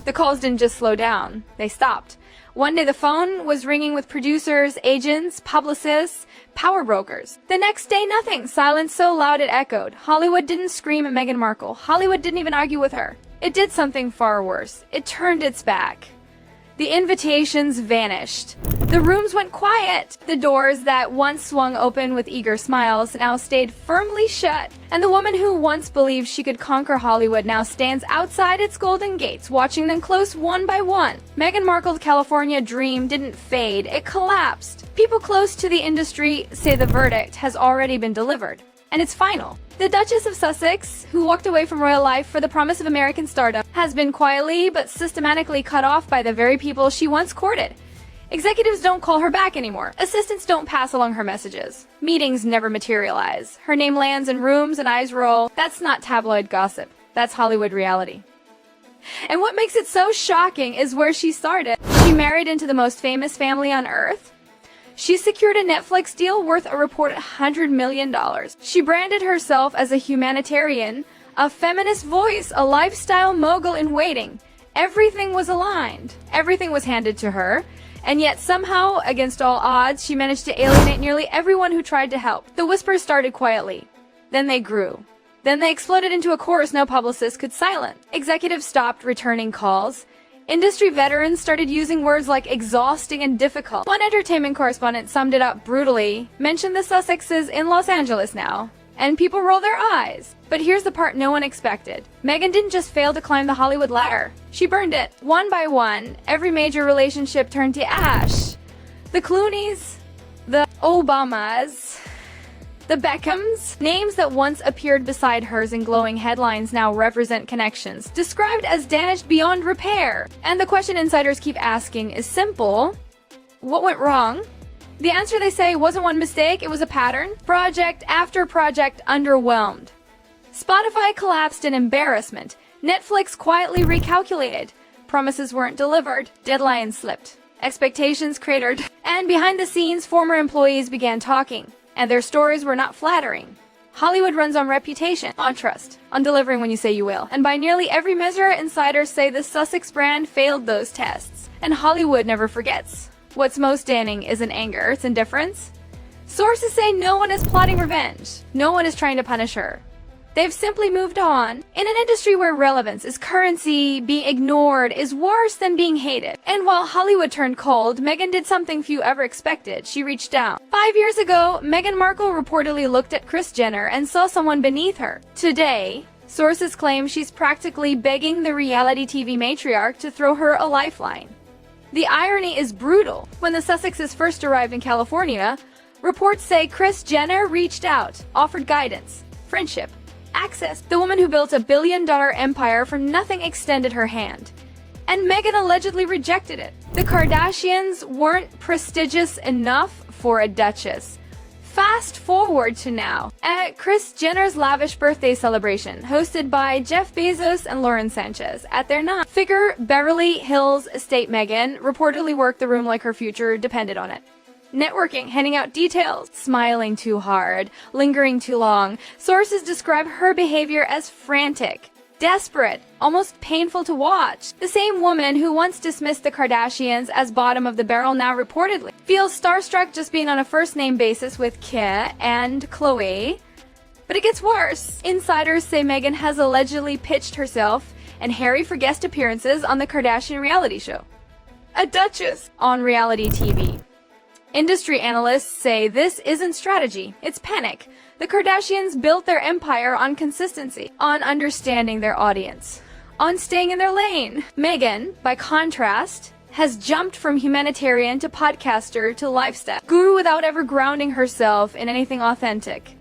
The calls didn't just slow down, they stopped. One day the phone was ringing with producers, agents, publicists, power brokers. The next day, nothing. Silence so loud it echoed. Hollywood didn't scream at Meghan Markle. Hollywood didn't even argue with her. It did something far worse. It turned its back. The invitations vanished. The rooms went quiet. The doors that once swung open with eager smiles now stayed firmly shut. And the woman who once believed she could conquer Hollywood now stands outside its golden gates, watching them close one by one. Meghan Markle's California dream didn't fade, it collapsed. People close to the industry say the verdict has already been delivered. And it's final. The Duchess of Sussex, who walked away from royal life for the promise of American stardom, has been quietly but systematically cut off by the very people she once courted. Executives don't call her back anymore. Assistants don't pass along her messages. Meetings never materialize. Her name lands in rooms and eyes roll. That's not tabloid gossip. That's Hollywood reality. And what makes it so shocking is where she started. She married into the most famous family on earth. She secured a Netflix deal worth a reported $100 million. She branded herself as a humanitarian, a feminist voice, a lifestyle mogul in waiting. Everything was aligned. Everything was handed to her. And yet somehow, against all odds, she managed to alienate nearly everyone who tried to help. The whispers started quietly. Then they grew. Then they exploded into a chorus no publicist could silence. Executives stopped returning calls. Industry veterans started using words like exhausting and difficult. One entertainment correspondent summed it up brutally, mentioned the Sussexes in Los Angeles now, and people rolled their eyes. But here's the part no one expected. Meghan didn't just fail to climb the Hollywood ladder. She burned it. One by one, every major relationship turned to ash. The Clooneys, the Obamas, the Beckhams, names that once appeared beside hers in glowing headlines now represent connections, described as damaged beyond repair. And the question insiders keep asking is simple. What went wrong? The answer, they say, wasn't one mistake, it was a pattern. Project after project underwhelmed. Spotify collapsed in embarrassment. Netflix quietly recalculated. Promises weren't delivered. Deadlines slipped. Expectations cratered. And behind the scenes, former employees began talking. And their stories were not flattering. Hollywood runs on reputation, on trust, on delivering when you say you will. And by nearly every measure, insiders say the Sussex brand failed those tests. And Hollywood never forgets. What's most damning isn't anger, it's indifference. Sources say no one is plotting revenge. No one is trying to punish her. They've simply moved on. In an industry where relevance is currency, being ignored is worse than being hated. And while Hollywood turned cold, Meghan did something few ever expected. She reached down. 5 years ago, Meghan Markle reportedly looked at Kris Jenner and saw someone beneath her. Today, sources claim she's practically begging the reality TV matriarch to throw her a lifeline. The irony is brutal. When the Sussexes first arrived in California, reports say Kris Jenner reached out, offered guidance, friendship, access. The woman who built a billion-dollar empire from nothing extended her hand. And Meghan allegedly rejected it. The Kardashians weren't prestigious enough for a duchess. Fast forward to now, at Kris Jenner's lavish birthday celebration, hosted by Jeff Bezos and Lauren Sanchez. At their nine-figure Beverly Hills estate, Meghan reportedly worked the room like her future depended on it. Networking, handing out details, smiling too hard, lingering too long. Sources describe her behavior as frantic, desperate, almost painful to watch. The same woman who once dismissed the Kardashians as bottom of the barrel now reportedly feels starstruck just being on a first-name basis with Kim and Khloe. But it gets worse. Insiders say Meghan has allegedly pitched herself and Harry for guest appearances on the Kardashian reality show. A duchess on reality TV. Industry analysts say this isn't strategy, it's panic. The Kardashians built their empire on consistency, on understanding their audience, on staying in their lane. Meghan, by contrast, has jumped from humanitarian to podcaster to lifestyle guru without ever grounding herself in anything authentic.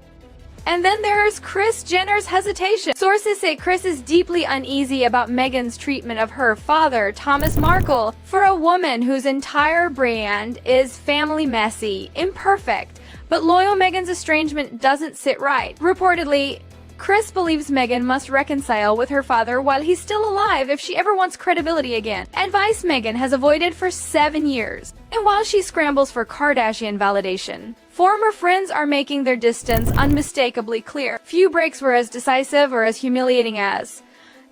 And then there's Kris Jenner's hesitation. Sources say Kris is deeply uneasy about Meghan's treatment of her father, Thomas Markle. For a woman whose entire brand is family messy, imperfect, but loyal, Meghan's estrangement doesn't sit right. Reportedly, Kris believes Meghan must reconcile with her father while he's still alive if she ever wants credibility again. Advice Meghan has avoided for 7 years. And while she scrambles for Kardashian validation, former friends are making their distance unmistakably clear. Few breaks were as decisive or as humiliating as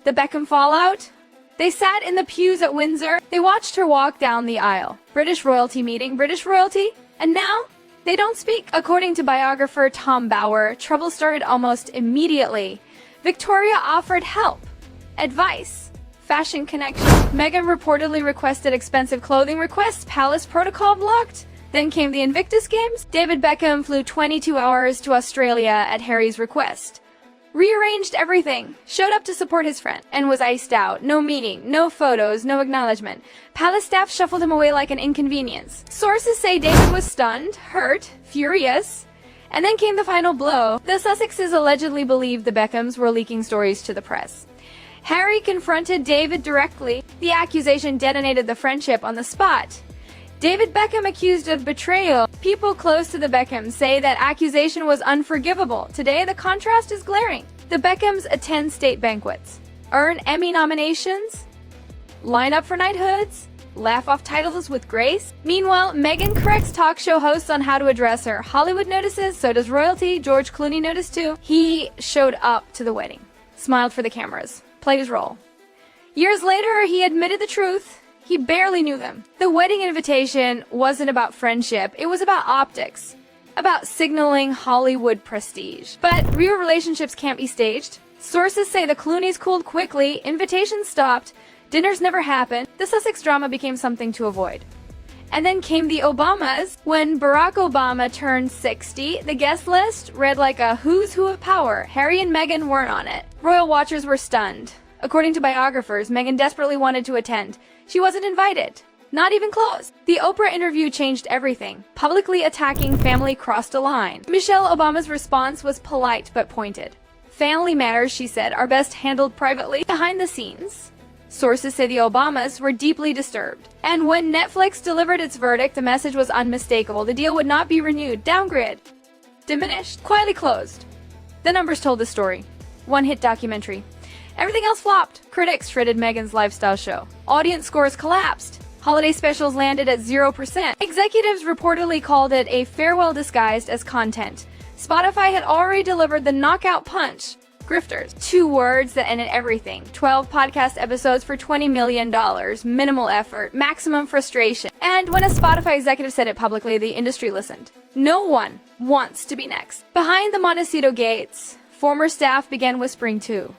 the Beckham fallout, They sat in the pews at Windsor. They watched her walk down the aisle. British royalty meeting, British royalty. And now, they don't speak. According to biographer Tom Bower, trouble started almost immediately. Victoria offered help, advice, fashion connections. Meghan reportedly requested expensive clothing requests, palace protocol blocked. Then came the Invictus Games. David Beckham flew 22 hours to Australia at Harry's request. Rearranged everything, showed up to support his friend, and was iced out. No meeting, no photos, no acknowledgement. Palace staff shuffled him away like an inconvenience. Sources say David was stunned, hurt, furious. And then came the final blow. The Sussexes allegedly believed the Beckhams were leaking stories to the press. Harry confronted David directly. The accusation detonated the friendship on the spot. David Beckham accused of betrayal. People close to the Beckhams say that accusation was unforgivable. Today, the contrast is glaring. The Beckhams attend state banquets, earn Emmy nominations, line up for knighthoods, laugh off titles with grace. Meanwhile, Meghan corrects talk show hosts on how to address her. Hollywood notices, so does royalty. George Clooney noticed too. He showed up to the wedding, smiled for the cameras, played his role. Years later, he admitted the truth. He barely knew them. The wedding invitation wasn't about friendship, it was about optics, about signaling Hollywood prestige. But real relationships can't be staged. Sources say the Clooneys cooled quickly, invitations stopped, dinners never happened. The Sussex drama became something to avoid. And then came the Obamas. When Barack Obama turned 60, the guest list read like a who's who of power. Harry and Meghan weren't on it. Royal watchers were stunned. According to biographers, Meghan desperately wanted to attend. She wasn't invited. Not even close. The Oprah interview changed everything. Publicly attacking family crossed a line. Michelle Obama's response was polite but pointed. Family matters, she said, are best handled privately. Behind the scenes, sources say the Obamas were deeply disturbed. And when Netflix delivered its verdict, the message was unmistakable. The deal would not be renewed. Downgrade. Diminished. Quietly closed. The numbers told the story. One-hit documentary. Everything else flopped. Critics shredded Meghan's lifestyle show. Audience scores collapsed. Holiday specials landed at 0%. Executives reportedly called it a farewell disguised as content. Spotify had already delivered the knockout punch. Grifters. 2 words that ended everything. 12 podcast episodes for $20 million. Minimal effort. Maximum frustration. And when a Spotify executive said it publicly, the industry listened. No one wants to be next. Behind the Montecito gates, former staff began whispering too.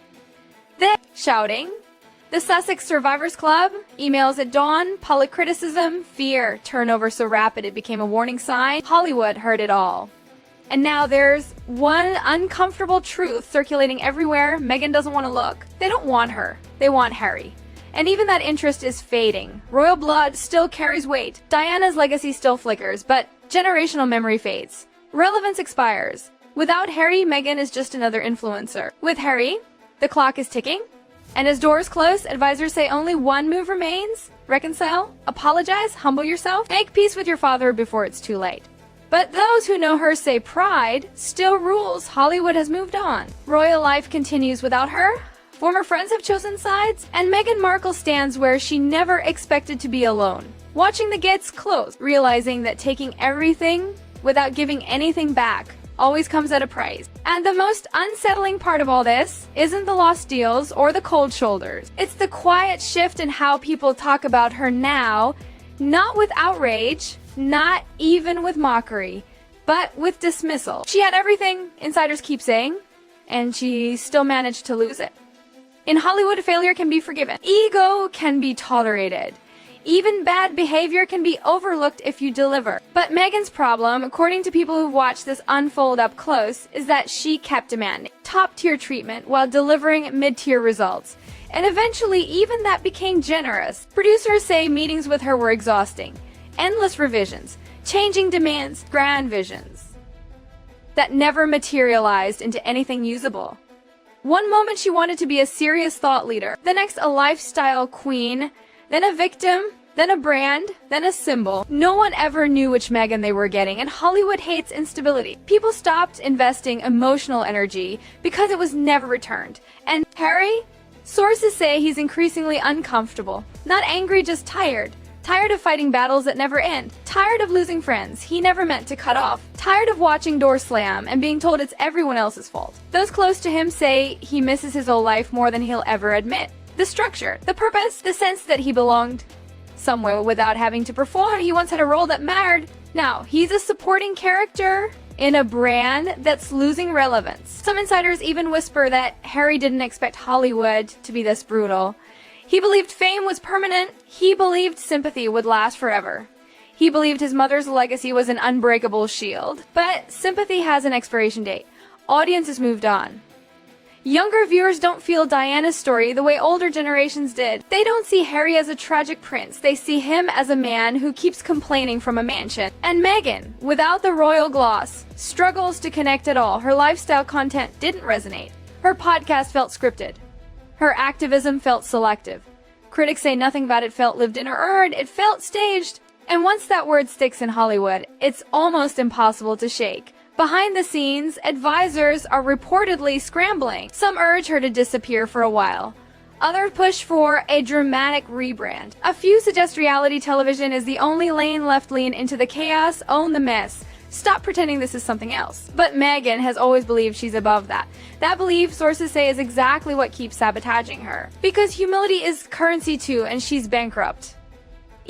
Then, shouting, the Sussex Survivors Club, emails at dawn, public criticism, fear, turnover so rapid it became a warning sign. Hollywood heard it all. And now there's one uncomfortable truth circulating everywhere. Meghan doesn't want to look. They don't want her. They want Harry. And even that interest is fading. Royal blood still carries weight. Diana's legacy still flickers, but generational memory fades. Relevance expires. Without Harry, Meghan is just another influencer. With Harry, the clock is ticking, and as doors close, advisors say only one move remains. Reconcile, apologize, humble yourself, make peace with your father before it's too late. But those who know her say pride still rules. Hollywood has moved on. Royal life continues without her. Former friends have chosen sides, and Meghan Markle stands where she never expected to be alone. Watching the gates close, realizing that taking everything without giving anything back always comes at a price. And the most unsettling part of all this isn't the lost deals or the cold shoulders. It's the quiet shift in how people talk about her now, not with outrage, not even with mockery, but with dismissal. She had everything, insiders keep saying, and she still managed to lose it. In Hollywood, failure can be forgiven. Ego can be tolerated. Even bad behavior can be overlooked if you deliver. But Meghan's problem, according to people who've watched this unfold up close, is that she kept demanding top-tier treatment while delivering mid-tier results. And eventually, even that became generous. Producers say meetings with her were exhausting. Endless revisions, changing demands, grand visions that never materialized into anything usable. One moment she wanted to be a serious thought leader, the next a lifestyle queen, then a victim, then a brand, then a symbol. No one ever knew which Meghan they were getting, and Hollywood hates instability. People stopped investing emotional energy because it was never returned. And Harry? Sources say he's increasingly uncomfortable. Not angry, just tired. Tired of fighting battles that never end. Tired of losing friends he never meant to cut off. Tired of watching doors slam and being told it's everyone else's fault. Those close to him say he misses his old life more than he'll ever admit. The structure, the purpose, the sense that he belonged somewhere without having to perform. He once had a role that mattered. Now, he's a supporting character in a brand that's losing relevance. Some insiders even whisper that Harry didn't expect Hollywood to be this brutal. He believed fame was permanent. He believed sympathy would last forever. He believed his mother's legacy was an unbreakable shield. But sympathy has an expiration date. Audiences moved on. Younger viewers don't feel Diana's story the way older generations did. They don't see Harry as a tragic prince. They see him as a man who keeps complaining from a mansion. And Meghan, without the royal gloss, struggles to connect at all. Her lifestyle content didn't resonate. Her podcast felt scripted. Her activism felt selective. Critics say nothing about it felt lived in or earned. It felt staged. And once that word sticks in Hollywood, it's almost impossible to shake. Behind the scenes, advisors are reportedly scrambling. Some urge her to disappear for a while. Others push for a dramatic rebrand. A few suggest reality television is the only lane left. Lean into the chaos, own the mess. Stop pretending this is something else. But Meghan has always believed she's above that. That belief, sources say, is exactly what keeps sabotaging her. Because humility is currency too, and she's bankrupt.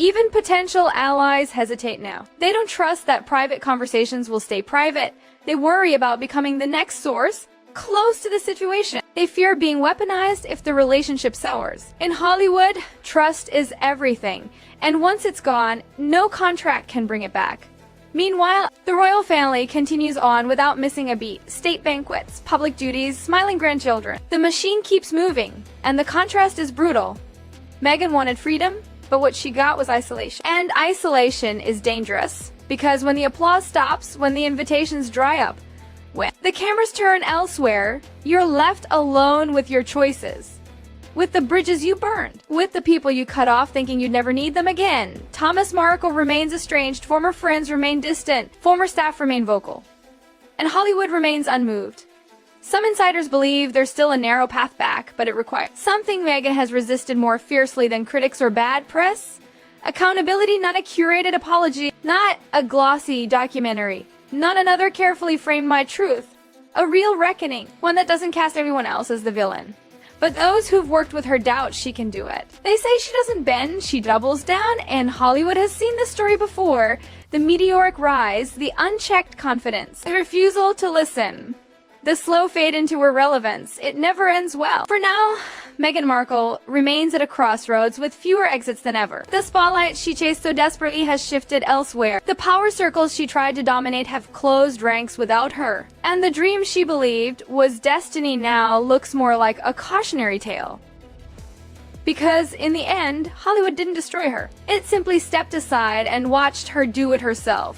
Even potential allies hesitate now. They don't trust that private conversations will stay private. They worry about becoming the next source close to the situation. They fear being weaponized if the relationship sours. In Hollywood, trust is everything. And once it's gone, no contract can bring it back. Meanwhile, the royal family continues on without missing a beat. State banquets, public duties, smiling grandchildren. The machine keeps moving, and the contrast is brutal. Meghan wanted freedom, but what she got was isolation. And isolation is dangerous, because when the applause stops, when the invitations dry up, when the cameras turn elsewhere, you're left alone with your choices. With the bridges you burned. With the people you cut off thinking you'd never need them again. Thomas Markle remains estranged, former friends remain distant, former staff remain vocal. And Hollywood remains unmoved. Some insiders believe there's still a narrow path back, but it requires something Meghan has resisted more fiercely than critics or bad press. Accountability, not a curated apology, not a glossy documentary, not another carefully framed My Truth. A real reckoning, one that doesn't cast everyone else as the villain. But those who've worked with her doubt she can do it. They say she doesn't bend, she doubles down, and Hollywood has seen this story before. The meteoric rise, the unchecked confidence, the refusal to listen. The slow fade into irrelevance. It never ends well. For now, Meghan Markle remains at a crossroads with fewer exits than ever. The spotlight she chased so desperately has shifted elsewhere. The power circles she tried to dominate have closed ranks without her. And the dream she believed was destiny now looks more like a cautionary tale. Because in the end, Hollywood didn't destroy her. It simply stepped aside and watched her do it herself.